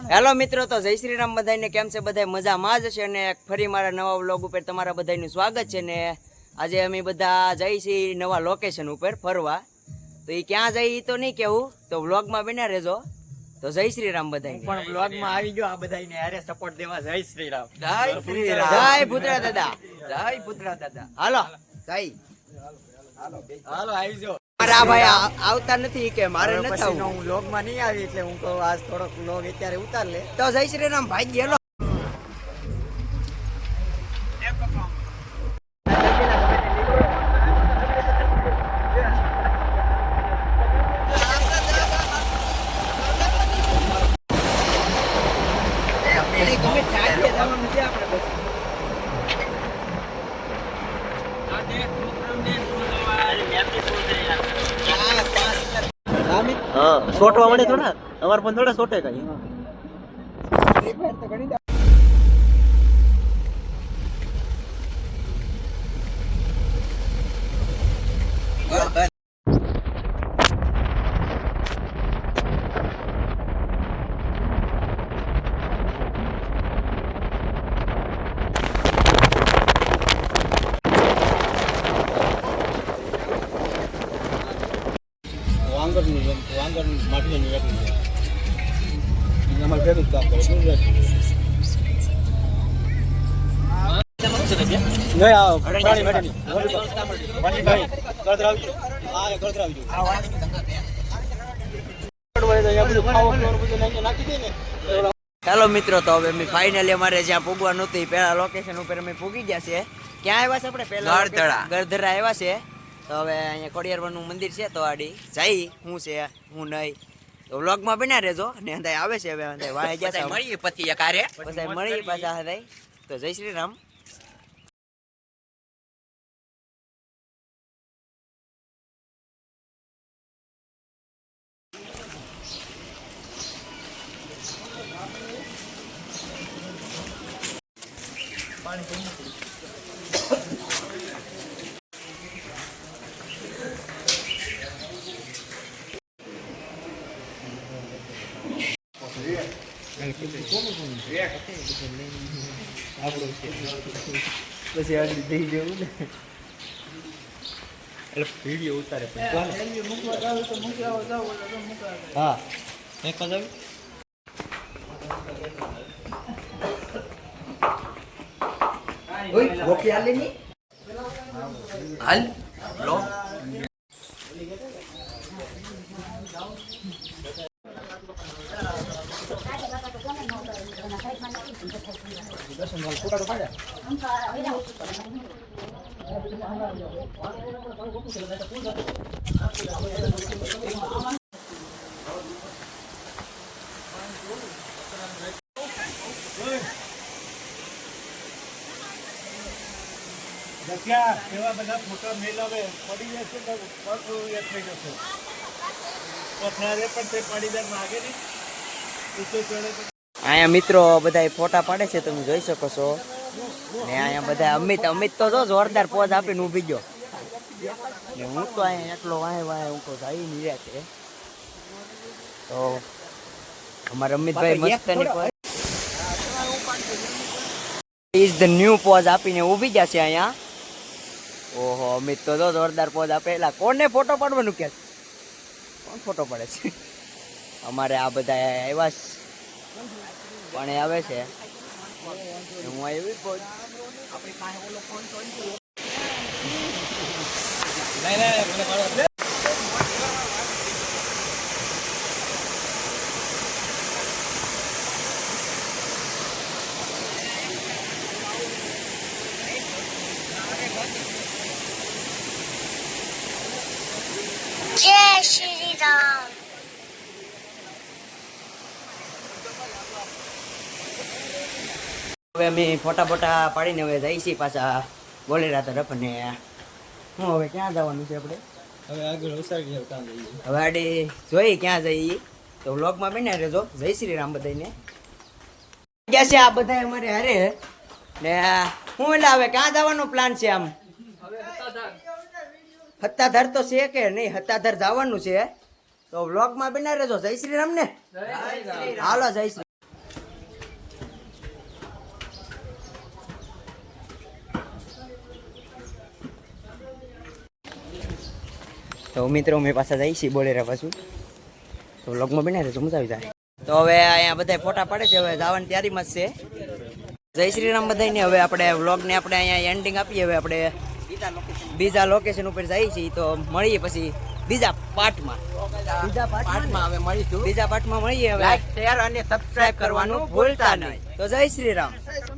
Hello મિત્રો, તો જય શ્રી રામ બધાને. કેમ છે બધા? મજામાં જ છે ને ફરી મારા નવા વ્લોગ ઉપર તમારા બધાનું સ્વાગત છે ને આજે અમે બધા જઈ છીએ નવા લોકેશન ઉપર ફરવા. તો એ ક્યાં જઈ તો નહીં કેવું, તો વ્લોગમાં બન્યા રહેજો. તો જય શ્રી રામ બધાને. પણ વ્લોગમાં આવી ગયો આ બધાને હારે સપોર્ટ દેવા. જય શ્રી રામ. જય શ્રી રામ. જય પુત્રા દાદા. જય પુત્રા દાદા. હાલો જય હાલો આવી જાઓ. મારા ભાઈ આવતા નથી કે મારે નથી પછી આવવું. હું વ્લોગમાં નહીં આવી એટલે હું કહું આજ થોડોક વ્લોગ અત્યારે ઉતાર લે. તો જય શ્રી રામ ભાઈ ગયેલો. છોટવા મળે થોડા અમારે પણ થોડા છોટે કઈ વાંગર માટલી અમારે ભેગું કામ કરે હેલો મિત્રો, તો હવે અમે ફાઇનલી અમારે જ્યાં પૂગવાનું હતું પેલા લોકેશન ઉપર અમે પૂગી ગયા છે. ક્યાં આવ્યા છે આપણે? પેલા ગરધરા આવ્યા છે. તો હવે અહીંયા ખોડિયારવાનું મંદિર છે તો આડી જઈ હું છે હું નહીં તો વ્લોગમાં બન્યા રહેજો. ને અંદર આવે છે હવે અંદર વાહે ગયા મળીએ પછી એકારે પછી મળી પાછા હતા. તો જય શ્રી રામ. પછી આગળ થઈ જવું ને એટલે વિડીયો ઉતારે હા એક જ હાલ લો. એવા બધા ફોટા મેળવે પડી જશે તો પગ થઈ જશે પથારે પણ તે પડીદાર માગે નહીં. અહીંયા મિત્રો બધા ફોટા પાડે છે, તમે જોઈ શકો છો. ને અહીંયા બધા અમિત તો જો જોરદાર પોઝ આપીને ઊભી ગયો. ને હું તો અહીંયા એટલો વાહે હું તો જઈ નહીં રહ્યા છે. તો અમારા અમિતભાઈ મસ્ત ઇઝ ધ ન્યૂ પોઝ આપીને ઊભી ગયા છે અહીંયા. ઓહો, અમિત તો જો જોરદાર પોઝ આપેલા. કોને ફોટો પાડવાનું કે કોણ ફોટો પાડે છે? અમારે આ બધા આવ્યા પણ આવે છે. હું આવી પોઝ जय श्री राम। હવે અમે ફોટા પાડીને હવે જઈ છીએ પાછા બોલેરા તરફ. અને હું હવે ક્યાં જવાનું છે આપણે? હવે આગળ વસાડી કામ લઈએ. હવે આડી જોઈ ક્યાં જઈએ તો વ્લોગમાં બન્યા રહેજો. જય શ્રી રામ બધાને. ગયા છે આ બધા અમારે હારે. ને હું એટલે હવે ક્યાં જવાનો પ્લાન છે? આમ હત્તાધર તો છે કે નહીં? હત્તાધર જવાનું છે. તો વ્લોગમાં બન્યા રહેજો. જય શ્રી રામ ને. હાલો જય શ્રી. તો મિત્રો અમે પાછા જઈએ છીએ બોલેરા પાછું, તો વ્લોગમાં બનાવી રહેજો, મજા આવી જાય. તો હવે અહીંયા બધા ફોટા પડે છે, હવે જવાની તૈયારીમાં જ છે. જય શ્રી રામ બધાને. હવે આપણે વ્લોગને આપણે અહીંયા એન્ડિંગ આપીએ. હવે આપણે બીજા લોકેશન ઉપર જઈએ છીએ, તો મળીએ પછી બીજા પાર્ટમાં. હવે મળીશું. બીજા પાર્ટમાં મળીએ. હવે લાઈક શેર અને સબસ્ક્રાઇબ કરવાનું ભૂલતા નહીં. તો જય શ્રી રામ.